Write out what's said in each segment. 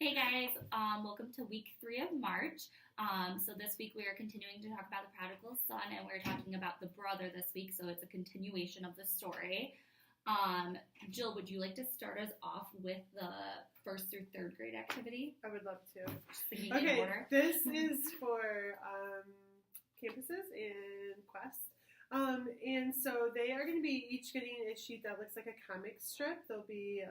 Hey guys, welcome to week 3 of March. So this week we are continuing to talk about the prodigal son, and we're talking about the brother this week, so it's a continuation of the story. Jill, would you like to start us off with the 1st through 3rd grade activity? I would love to. In Okay, order. this is for campuses in Quest. And so they are going to be each getting a sheet that looks like a comic strip. There'll be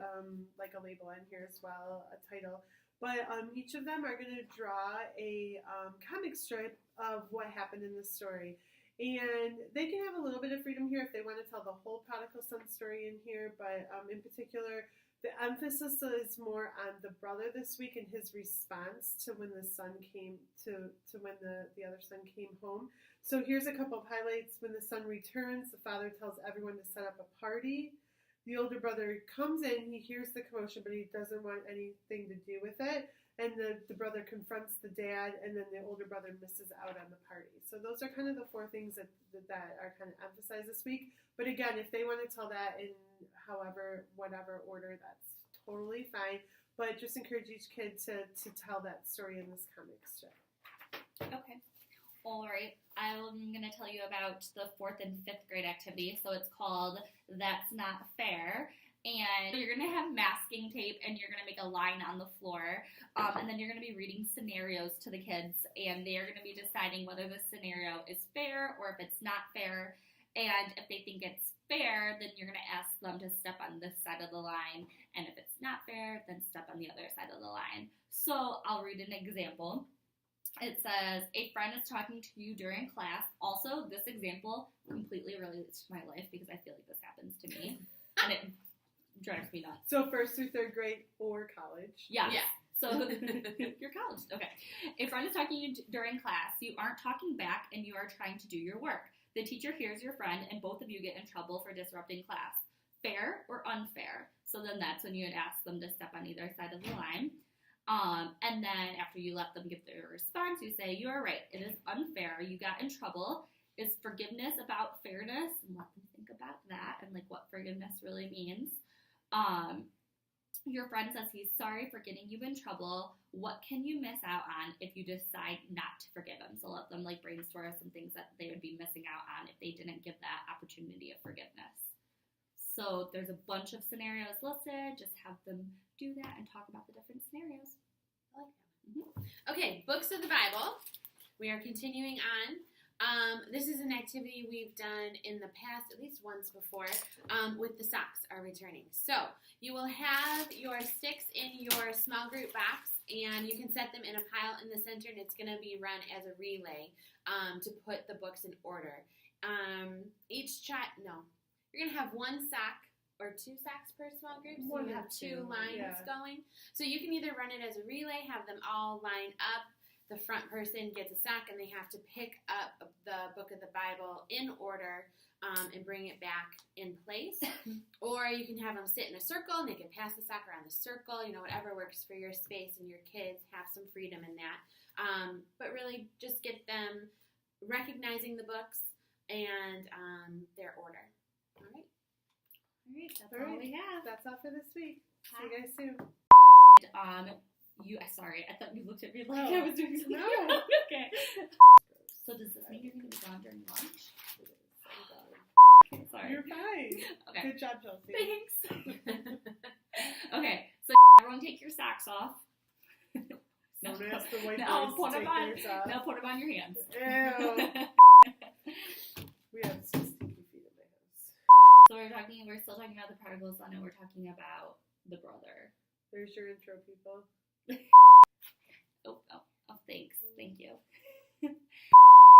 like a label on here as well, a title. But each of them are going to draw a comic strip of what happened in the story. And they can have a little bit of freedom here if they want to tell the whole prodigal son story in here. But in particular, the emphasis is more on the brother this week and his response to when the son came to when the other son came home. So here's a couple of highlights. When the son returns, the father tells everyone to set up a party. The older brother comes in, he hears the commotion, but he doesn't want anything to do with it. And the brother confronts the dad, and then the older brother misses out on the party. So those are kind of the 4 things that are kind of emphasized this week. But again, if they want to tell that in whatever order, that's totally fine. But just encourage each kid to tell that story in this comic strip. Okay. All right. I'm going to tell you about the 4th and 5th grade activity. So it's called That's Not Fair. And you're going to have masking tape, and you're going to make a line on the floor. And then you're going to be reading scenarios to the kids, and they are going to be deciding whether the scenario is fair or if it's not fair. And if they think it's fair, then you're going to ask them to step on this side of the line. And if it's not fair, then step on the other side of the line. So I'll read an example. It says, a friend is talking to you during class. Also, this example completely relates to my life because I feel like this happens to me. And it drives me nuts. So 1st through 3rd grade or college. Yeah. So you're college. Okay. A friend is talking to you during class. You aren't talking back, and you are trying to do your work. The teacher hears your friend, and both of you get in trouble for disrupting class. Fair or unfair? So then that's when you would ask them to step on either side of the line. And then after you let them give their response, you say, you are right. It is unfair. You got in trouble. Is forgiveness about fairness? And let them think about that and like what forgiveness really means. Your friend says he's sorry for getting you in trouble. What can you miss out on if you decide not to forgive him? So let them like brainstorm some things that they would be missing out on if they didn't give that opportunity of forgiveness. So there's a bunch of scenarios listed. Just have them do that and talk about the different scenarios. I like that one. Mm-hmm. Okay, books of the Bible. We are continuing on. This is an activity we've done in the past, at least once before, with the socks are returning. So you will have your sticks in your small group box, and you can set them in a pile in the center, and it's going to be run as a relay to put the books in order. You're going to have 1 sock or 2 socks per small group, so you have 2 lines going. So you can either run it as a relay, have them all line up. The front person gets a sock, and they have to pick up the book of the Bible in order and bring it back in place. Or you can have them sit in a circle, and they can pass the sock around the circle. Whatever works for your space and your kids. Have some freedom in that. But really just get them recognizing the books and their order. All right? That's all we have. That's all for this week. See you guys soon. Sorry, I thought you looked at me like I was doing something. No. Okay. So does this mean you're going to be gone during lunch? Okay, sorry. You're fine. Okay. Good job, Chelsea. Thanks. Okay, so everyone take your socks off. Don't ask the white Now boys put to them take on. theirs off. Now put them on your hands. Ew. We have some stinky feet in my house. So we're still talking about the prodigal son, and we're talking about the brother. There's your intro, people. Oh, thanks. Thank you.